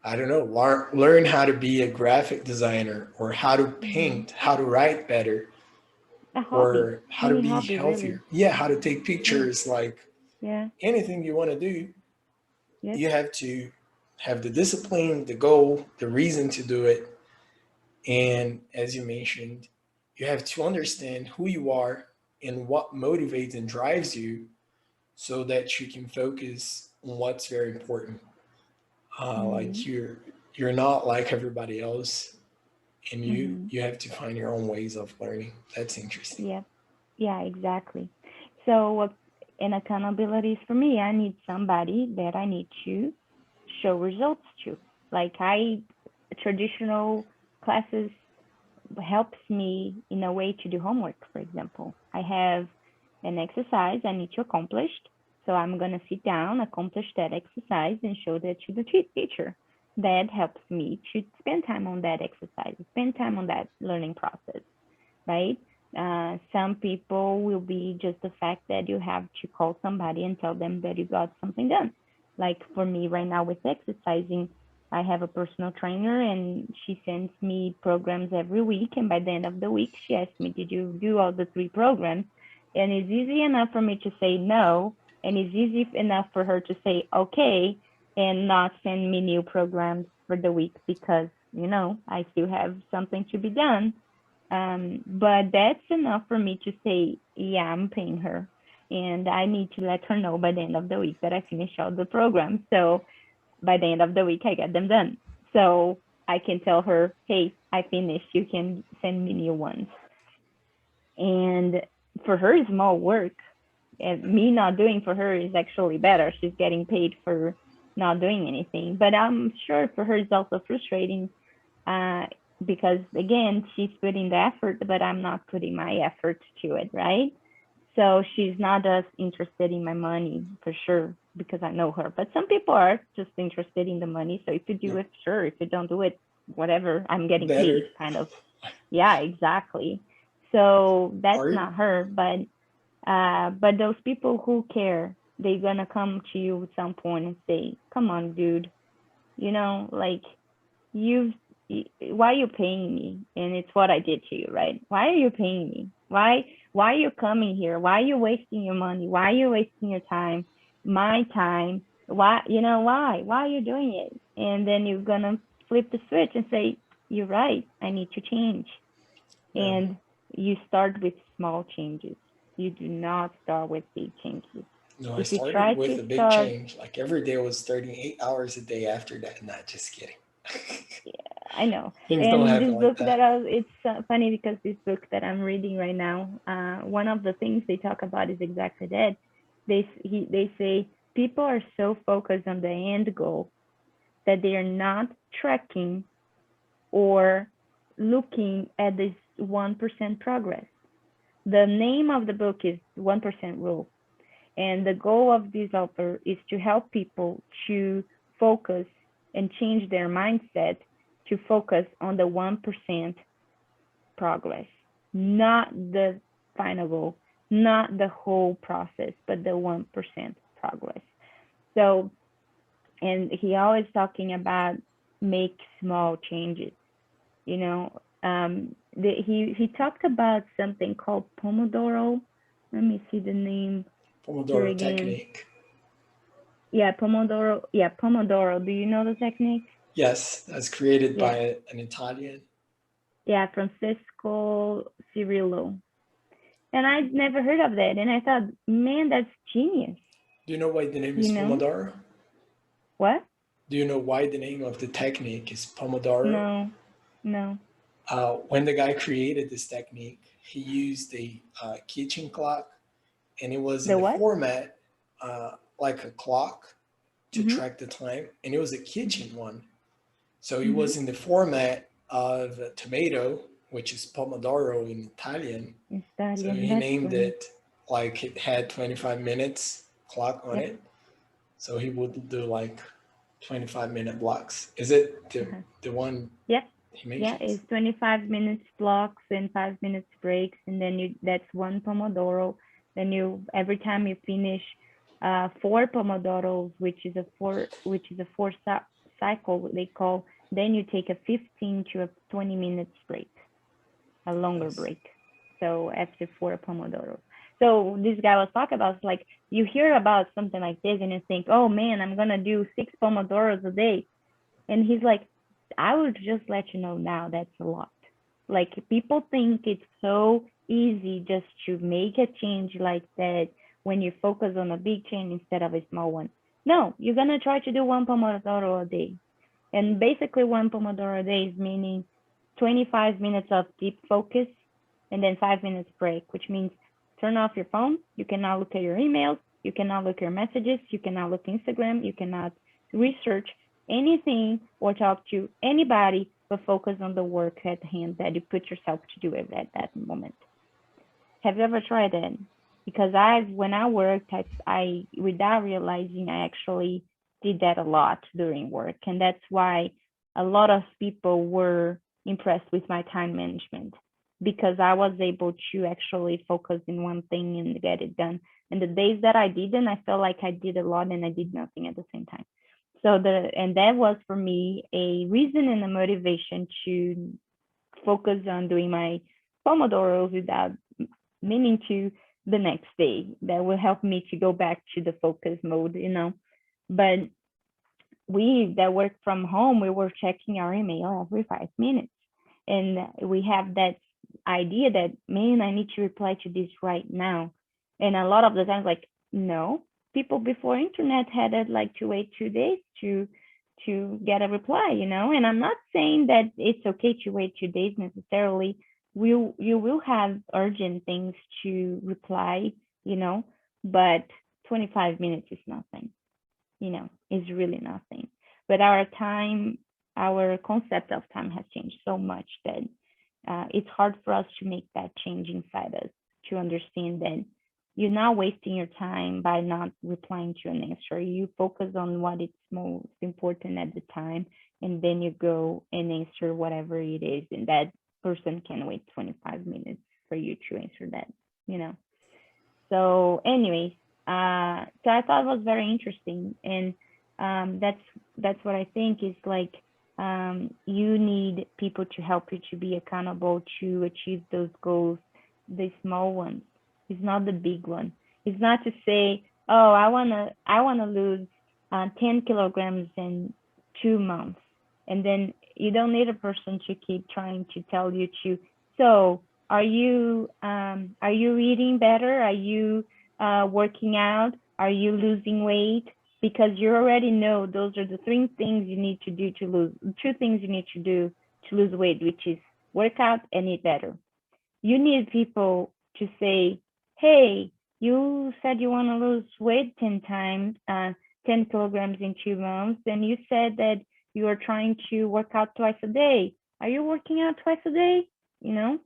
I don't know, learn how to be a graphic designer or how to Mm-hmm. paint, how to write better, A hobby. or how to Any be hobby, really. healthier. Yeah, how to take Yeah. pictures, like Yeah. anything you want to do, Yep. you have to have the discipline, the goal, the reason to do it. And as you mentioned, you have to understand who you are and what motivates and drives you so that you can focus on what's very important. Mm-hmm. Like you're not like everybody else, and you Mm-hmm. you have to find your own ways of learning. That's interesting. Yep. Yeah, exactly. So in accountabilities for me, I need somebody that I need to show results to. Like traditional classes helps me in a way to do homework, for example. I have an exercise I need to accomplish. So I'm going to sit down, accomplish that exercise, and show that to the teacher. That helps me to spend time on that exercise, spend time on that learning process, right? Some people will be just the fact that you have to call somebody and tell them that you got something done. Like for me right now with exercising, I have a personal trainer and she sends me programs every week. And by the end of the week, she asks me, did you do all the 3 programs? And it's easy enough for me to say no. And it's easy enough for her to say, okay, and not send me new programs for the week because, I still have something to be done. But that's enough for me to say, yeah, I'm paying her. And I need to let her know by the end of the week that I finished all the programs. So by the end of the week, I get them done. So I can tell her, hey, I finished. You can send me new ones. And for her, it's more work. And me not doing for her is actually better. She's getting paid for not doing anything. But I'm sure for her, it's also frustrating uh, because again, she's putting the effort, but I'm not putting my effort to it, right? So she's not as interested in my money for sure because I know her. But some people are just interested in the money. So if you do Yep. it, sure. If you don't do it, whatever. I'm getting paid, Better. kind of. Yeah, exactly. So that's Are not her, but those people who care, they're gonna come to you at some point and say, "Come on, dude, like you why are you paying me, and it's what I did to you, right? Why are you paying me? Why are you coming here? Why are you wasting your money? Why are you wasting your time, my time? Why are you doing it? And then you're gonna flip the switch and say, you're right, I need to change. yeah. And you start with small changes. You do not start with big changes. No, I If you started try with to a big start, change. Like every day was 38 hours a day after that. Not just kidding. yeah, I know. Things don't And happen this like book that. it's funny because this book that I'm reading right now, one of the things they talk about is exactly that. They say people are so focused on the end goal that they are not tracking or looking at this 1% progress. The name of the book is 1% Rule. And the goal of this offer is to help people to focus and change their mindset to focus on the 1% progress, not the final goal, not the whole process, but the 1% progress. So, and he always talking about make small changes, you know. He talked about something called Pomodoro. Let me see the name here Pomodoro again. technique. Yeah, Pomodoro. Yeah, Pomodoro. Do you know the technique? Yes, that's created Yeah. by an Italian. Yeah, Francisco Cirillo. And I'd never heard of that. And I thought, man, that's genius. Do you know why the name You is know Pomodoro? what? Do you know why the name of the technique is Pomodoro? No, no. When the guy created this technique, he used a kitchen clock, and it was in The the what? format like a clock to Mhm. track the time, and it was a kitchen one. So it Mhm. was in the format of a tomato, which is pomodoro in Italian. So Italian. he That's named funny. it like it had 25 minutes clock on Yep. it. So he would do like 25-minute blocks. Is it Uh-huh. the one Yep. he Yeah, mentions? it's 25 minutes blocks and 5 minutes breaks, and then you that's one Pomodoro. Then you every time you finish four Pomodoros, which is a four cycle they call. Then you take a 15 to a 20 minutes break, a longer Yes. break. So after four Pomodoros. So this guy was talking about like you hear about something like this and you think, oh man, I'm gonna do 6 Pomodoros a day, and he's like, I would just let you know now that's a lot. Like people think it's so easy just to make a change like that when you focus on a big change instead of a small one. No, you're gonna try to do one Pomodoro a day. And basically one Pomodoro a day is meaning 25 minutes of deep focus and then 5 minutes break, which means turn off your phone. You cannot look at your emails. You cannot look at your messages. You cannot look at Instagram. You cannot research anything or talk to anybody, but focus on the work at hand that you put yourself to do it at that moment. Have you ever tried it? Because when I worked, I without realizing, I actually did that a lot during work, and that's why a lot of people were impressed with my time management because I was able to actually focus in one thing and get it done. And the days that I didn't, I felt like I did a lot and I did nothing at the same time. And that was for me a reason and a motivation to focus on doing my pomodoros without meaning to the next day. That will help me to go back to the focus mode. But we that work from home, we were checking our email every 5 minutes. And we have that idea that, man, I need to reply to this right now. And a lot of the times, like, no, people before internet had like to wait 2 days to get a reply. And I'm not saying that it's okay to wait 2 days necessarily. You will have urgent things to reply, but 25 minutes is nothing, is really nothing. But our concept of time has changed so much that it's hard for us to make that change inside us to understand that you're not wasting your time by not replying to an answer. You focus on what is most important at the time, and then you go and answer whatever it is, and that person can wait 25 minutes for you to answer that. So, anyways, so I thought it was very interesting, and that's what I think is like. You need people to help you to be accountable to achieve those goals, the small ones. It's not the big one. It's not to say, oh, I wanna lose 10 kilograms in 2 months, and then you don't need a person to keep trying to tell you to. So are you eating better? Are you working out? Are you losing weight? Because you already know those are the three things you need to do to lose, two things you need to do to lose weight, which is work out and eat better. You need people to say, hey, you said you want to lose weight 10 times, 10 kilograms in 2 months, and you said that you are trying to work out twice a day. Are you working out twice a day? You know,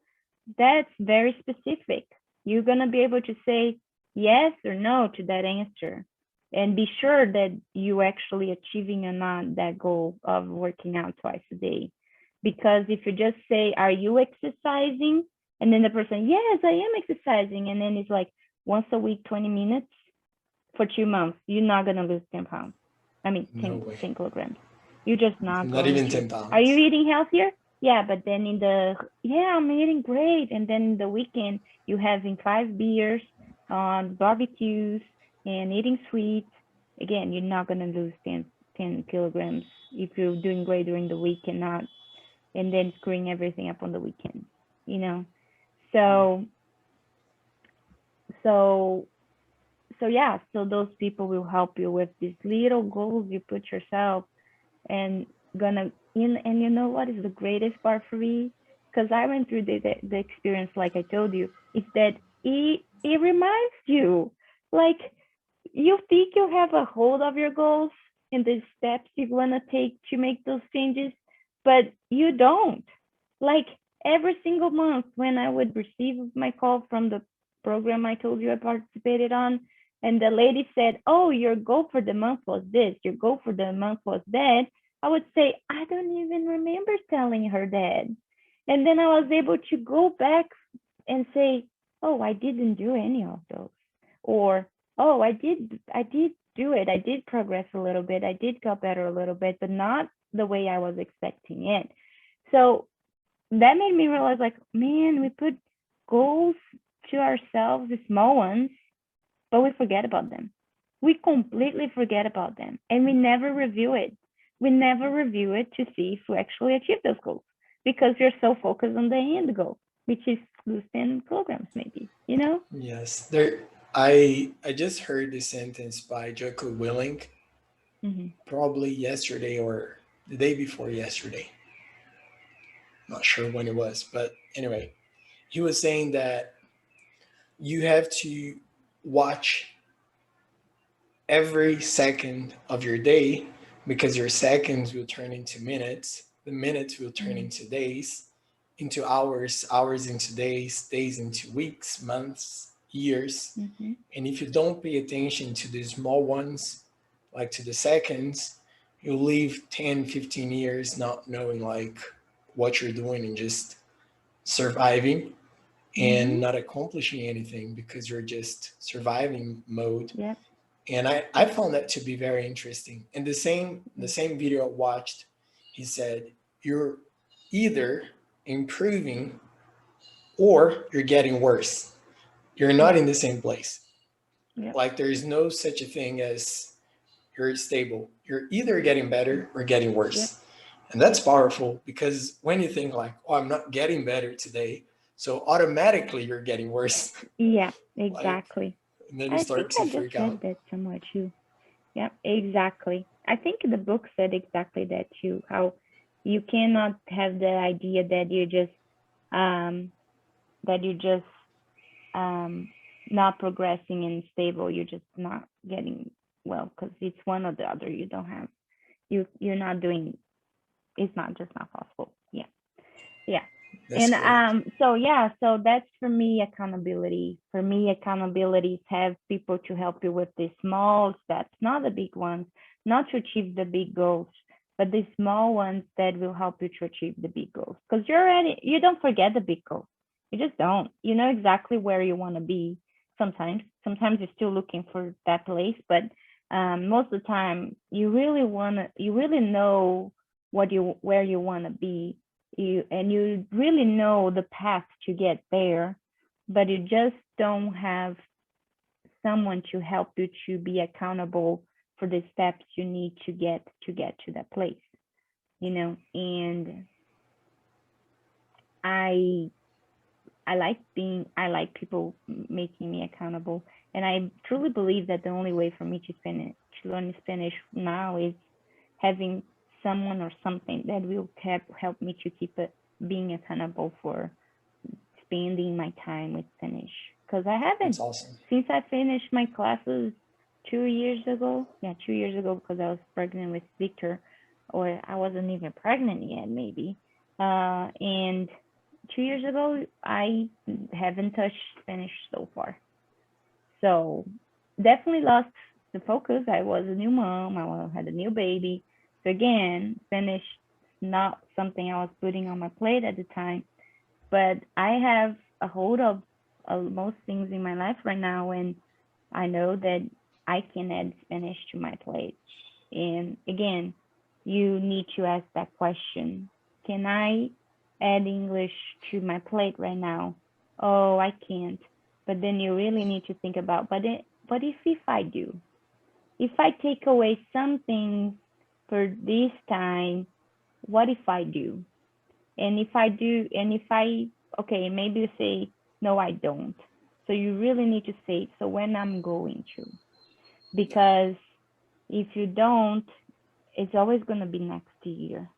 that's very specific. You're going to be able to say, yes or no to that answer, and be sure that you actually achieving or not that goal of working out twice a day. Because if you just say, are you exercising? And then the person, yes, I am exercising. And then it's like once a week, 20 minutes for 2 months, you're not going to lose 10 pounds. I mean, No 10, way. 10 kilograms. You're just not Not going even to. 10 Are you pounds. eating healthier? Yeah, but then yeah, I'm eating great. And then the weekend, you having 5 beers on barbecues and eating sweets. Again, you're not going to lose 10 kilograms if you're doing great during the week and not, and then screwing everything up on the weekend, you know? So, so yeah, so those people will help you with these little goals you put yourself, and gonna in and you know what is the greatest part for me, because I went through the experience, like I told you, is that it reminds you, like, you think you have a hold of your goals and the steps you want to take to make those changes, but you don't. Like, every single month when I would receive my call from the program I told you I participated on, and the lady said, oh, your goal for the month was this, your goal for the month was that, I would say, I don't even remember telling her that. And then I was able to go back and say, oh, I didn't do any of those. Or, oh, I did do it. I did progress a little bit. I did get better a little bit, but not the way I was expecting it. So that made me realize, like, man, we put goals to ourselves, the small ones, but we forget about them. We completely forget about them, and we never review it. We never review it to see if we actually achieve those goals, because you're so focused on the end goal, which is lose 10 kilograms, maybe, you know? Yes. There I just heard this sentence by Jocko Willink Mm-hmm. probably yesterday or the day before yesterday. Not sure when it was, but anyway, he was saying that you have to watch every second of your day because your seconds will turn into minutes, the minutes will turn Mm-hmm. into days, into hours, hours into days, days into weeks, months, years. Mm-hmm. And if you don't pay attention to the small ones, like to the seconds, you'll live 10, 15 years not knowing like what you're doing and just surviving Mm-hmm. and not accomplishing anything because you're just surviving mode. Yep. And I found that to be very interesting. And the same video I watched, he said, you're either improving or you're getting worse. You're not Yep. in the same place. Yep. Like there is no such a thing as you're stable. You're either getting better or getting Yep. worse. And that's powerful because when you think like, oh, I'm not getting better today, so automatically you're getting worse. Yeah, Like, exactly. and then you I think start to I just freak read out. that somewhere too. Yeah, exactly. I think the book said exactly that too. How you cannot have the idea um that you just um not progressing and stable. You're just not getting well, because it's one or the other. You don't have, you're not doing. It's not just not possible. Yeah. Yeah. That's And great. so yeah, so that's for me accountability. For me, accountability is have people to help you with the small steps, not the big ones, not to achieve the big goals, but the small ones that will help you to achieve the big goals. Because you don't forget the big goals. You just don't. You know exactly where you want to be. Sometimes you're still looking for that place, but most of the time you really know where you want to be, you really know the path to get there, but you just don't have someone to help you to be accountable for the steps you need to that place, and i I like people making me accountable, and I truly believe that the only way for me to learn Spanish now is having someone or something that will help me to keep it being accountable for spending my time with Spanish, because I That's haven't, awesome. since I finished my classes 2 years ago. Yeah, 2 years ago, because I was pregnant with Victor, or I wasn't even pregnant yet, maybe. And 2 years ago, I haven't touched Spanish so far. So definitely lost the focus. I was a new mom. had a new baby. So again, Spanish not something I was putting on my plate at the time. But I have a hold of most things in my life right now, and I know that I can add Spanish to my plate. And again, you need to ask that question. Can I add English to my plate right now? Oh, I can't. But then you really need to think about, but if I do, if I take away some things for this time, what if I do? And if I do, and if I, okay, maybe you say, no, I don't. So you really need to say, so when I'm going to, Yeah. because if you don't, it's always going to be next year.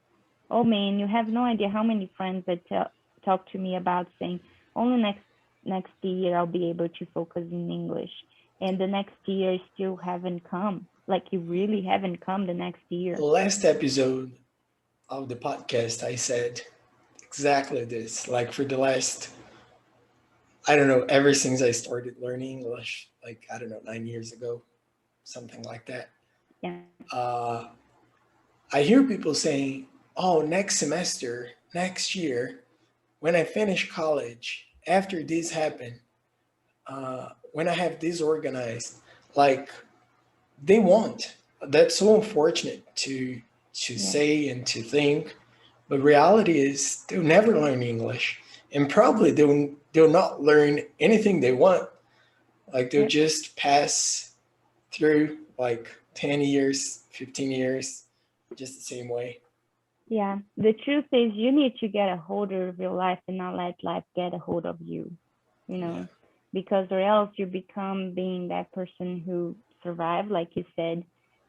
Oh man, you have no idea how many friends that talk to me about saying only next year I'll be able to focus in English, and the next year still haven't come. Like you really haven't come the next year. Last episode of the podcast, I said exactly this. Like for the last, I don't know, ever since I started learning English, like, I don't know, 9 years ago, something like that. Yeah, Uh, I hear people saying, oh, next semester, next year, when I finish college, after this happen, when I have this organized, like they won't. That's so unfortunate to yeah, say and to think, but reality is they'll never learn English, and probably they'll not learn anything they want. Like they'll yeah. just pass through like 10 years, 15 years, just the same way. Yeah, the truth is you need to get a hold of your life and not let life get a hold of you, you Yeah, know, because or else you become being that person who survive, like you said,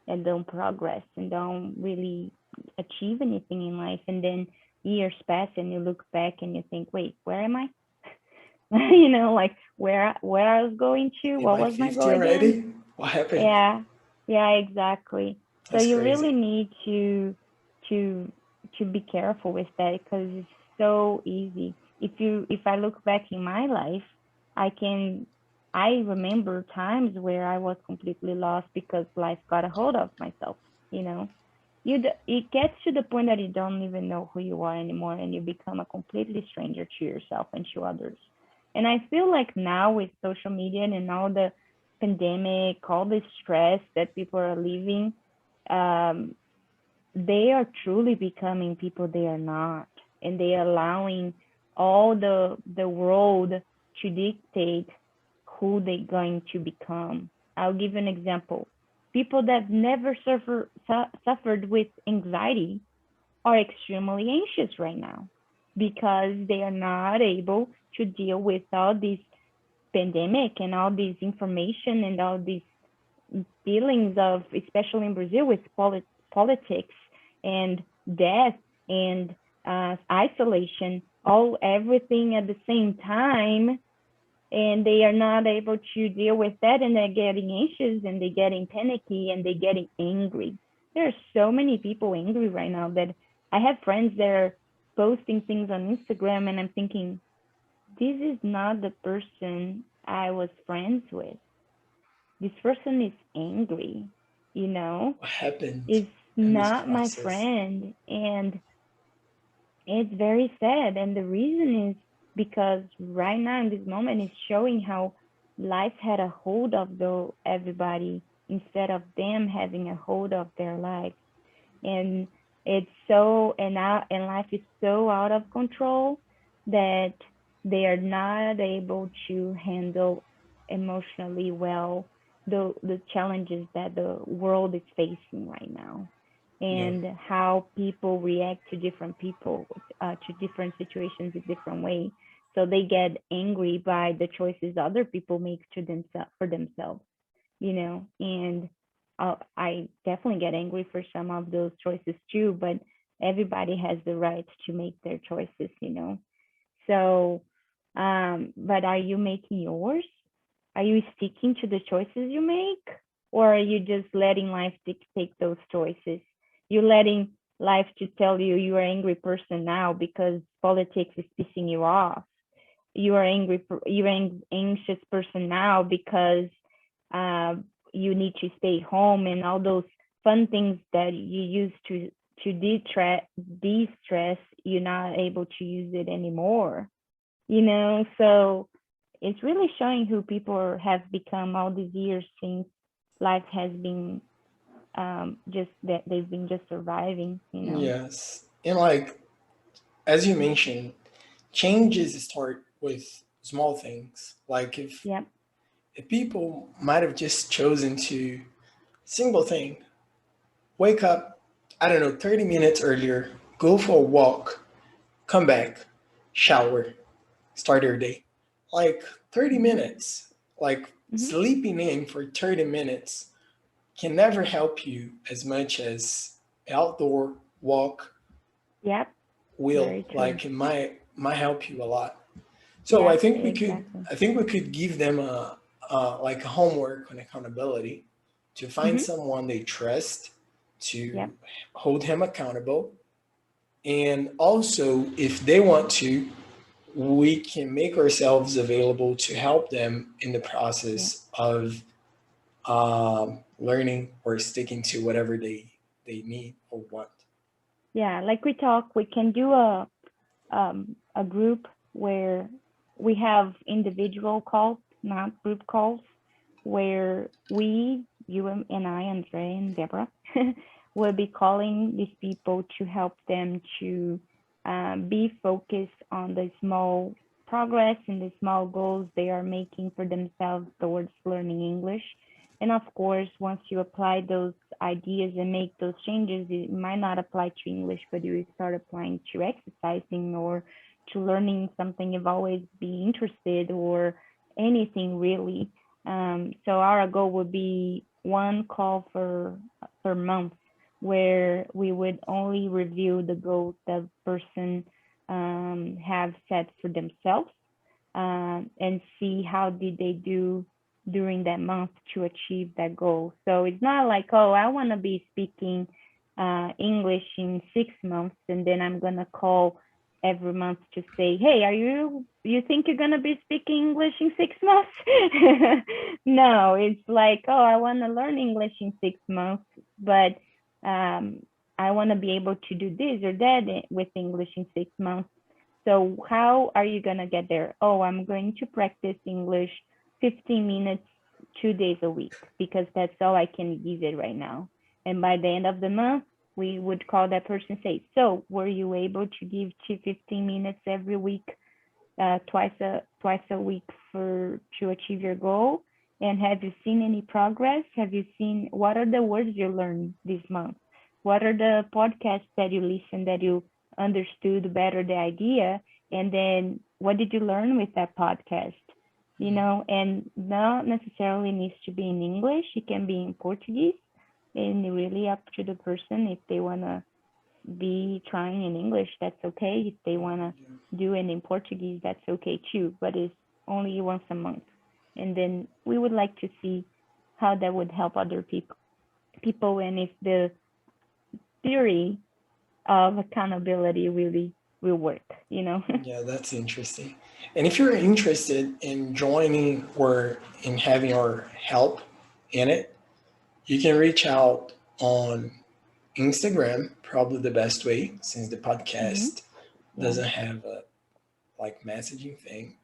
and don't progress and don't really achieve anything in life. And then years pass and you look back and you think, wait, where am I? Like where I was going to, am what I was my 50 goal again? already? What happened? Yeah, yeah, exactly. So That's you really crazy. need to to be careful with that because it's so easy. If I look back in my life, I can I remember times where I was completely lost because life got a hold of myself, you know. It gets to the point that you don't even know who you are anymore and you become a completely stranger to yourself and to others. And I feel like now with social media and all the pandemic, all the stress that people are living, um, they are truly becoming people they are not, and they are allowing all the world to dictate who they're going to become. I'll give an example. People that never suffered with anxiety are extremely anxious right now because they are not able to deal with all this pandemic and all this information and all these feelings of, especially in Brazil, with politics and death and isolation, all everything at the same time, and they are not able to deal with that, and they're getting anxious and they're getting panicky and they're getting angry. There are so many people angry right now that I have friends that are posting things on Instagram, and I'm thinking, this is not the person I was friends with. This person is angry, you know, What happened is in this not my process? friend. And it's very sad. And the reason is because right now in this moment is showing how life had a hold of everybody instead of them having a hold of their life. And it's so and life is so out of control that they are not able to handle emotionally well the challenges that the world is facing right now, Yeah, and how people react to different people, to different situations in different way. So they get angry by the choices other people make to themselves for themselves, and I definitely get angry for some of those choices too, but everybody has the right to make their choices. So, but are you making yours? Are you sticking to the choices you make? Or are you just letting life dictate those choices? You're letting life to tell you you are an angry person now because politics is pissing you off. You are angry, you're an anxious person now because uh, you need to stay home, and all those fun things that you used to de-stress, you're not able to use it anymore. So it's really showing who people have become all these years since life has been just that they've been just surviving. Yes. And like, as you mentioned, changes start with small things. Like Yep. if people might have just chosen to single thing, wake up, I don't know, 30 minutes earlier, go for a walk, come back, shower, start your day. Like 30 Hmm. minutes, like Hmm. sleeping in for 30 minutes can never help you as much as outdoor walk Yep. will. Very true. Like it might help you a lot. So Yep. Exactly. I think we could give them like a homework on accountability to find Hmm. someone they trust Yep. to hold him accountable. And also, if they want to, we can make ourselves available to help them in the Yep. process of learning or sticking to whatever they need or want. Yeah. Like we talk, we can do a group where we have individual calls, not group calls, where you and I, Andre and Deborah, will be calling these people to help them to be focused on the small progress and the small goals they are making for themselves towards learning English. And of course, once you apply those ideas and make those changes, it might not apply to English, but you start applying to exercising or to learning something you've always been interested or anything really. So our goal would be one call per month where we would only review the goals that person have set for themselves, and see how did they do during that month to achieve that goal. So it's not like, oh, I want to be speaking English in 6 months, and then I'm gonna call every month to say, hey, you think you're gonna be speaking English in 6 months? No, it's like, oh, I want to learn English in 6 months, but um, I want to be able to do this or that with English in 6 months. So how are you gonna get there? Oh, I'm going to practice English 15 minutes 2 days a week because that's all I can give it right now. And by the end of the month, we would call that person and say, so were you able to give to 15 minutes every week, twice a week for to achieve your goal? And have you seen any progress? Have you seen what are the words you learned this month? What are the podcasts that you listened that you understood better the idea? And then what did you learn with that podcast? And not necessarily needs to be in English. It can be in Portuguese, and really up to the person if they wanna be trying in English, that's okay. If they want to do it in Portuguese, that's okay too. But it's only once a month. And then we would like to see how that would help other people, and if the theory of accountability really will work. Yeah, that's interesting. And if you're interested in joining or in having our help in it, you can reach out on Instagram, probably the best way since the Hmm. podcast Yeah. doesn't have a like messaging thing,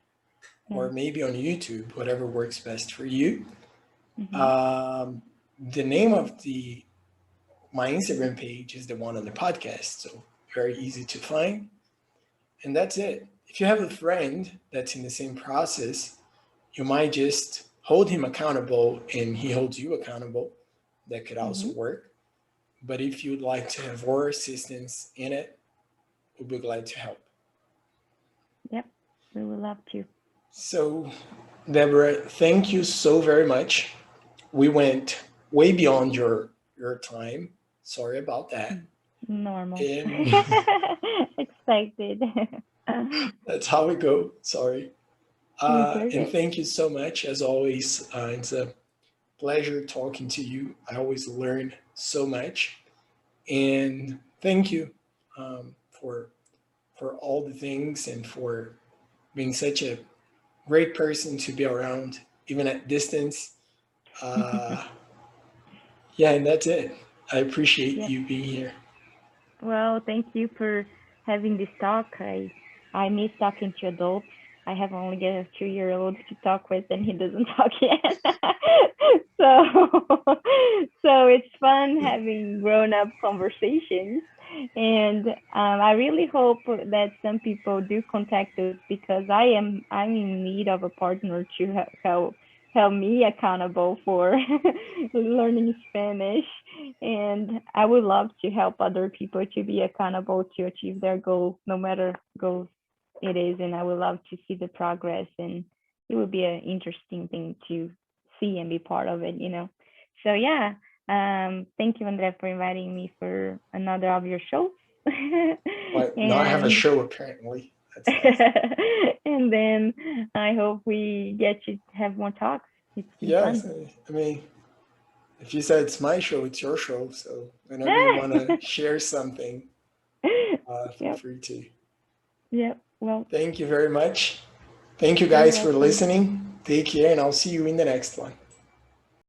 Yeah. or maybe on YouTube, whatever works best for you. Hmm. Um, the name of the my Instagram page is the one on the podcast, so very easy to find. And that's it. If you have a friend that's in the same process, you might just hold him accountable and he holds you accountable. That could also Hmm. work. But if you'd like to have more assistance in it, we'll be glad to help. Yep. We would love to. So, Deborah, thank you so very much. We went way beyond your time. Sorry about that. Normal. And Expected. that's how we go. Sorry. And Perfect. thank you so much, as always. It's a pleasure talking to you. I always learn so much. And thank you for all the things and for being such a great person to be around, even at distance. Uh, yeah, and that's it. I appreciate Yeah. you being here. Well, thank you for having this talk. I miss talking to adults. I have only got a 2-year old to talk with, and he doesn't talk yet. so, so it's fun having grown-up conversations, and I really hope that some people do contact us because I'm in need of a partner to help me accountable for learning Spanish, and I would love to help other people to be accountable to achieve their goal, no matter goals it is. And I would love to see the progress, and it would be an interesting thing to see and be part of it, you know. So yeah, thank you, Andre, for inviting me for another of your shows. But not have a and show apparently. That's nice. and then I hope we get to have more talks. It's been Yes, fun. I mean, if you said it's my show, it's your show. So whenever you want to share something, feel Yep. free to. Yep. Well, Thank you very much. Thank you you're guys for welcome. listening. Take care, and I'll see you in the next one.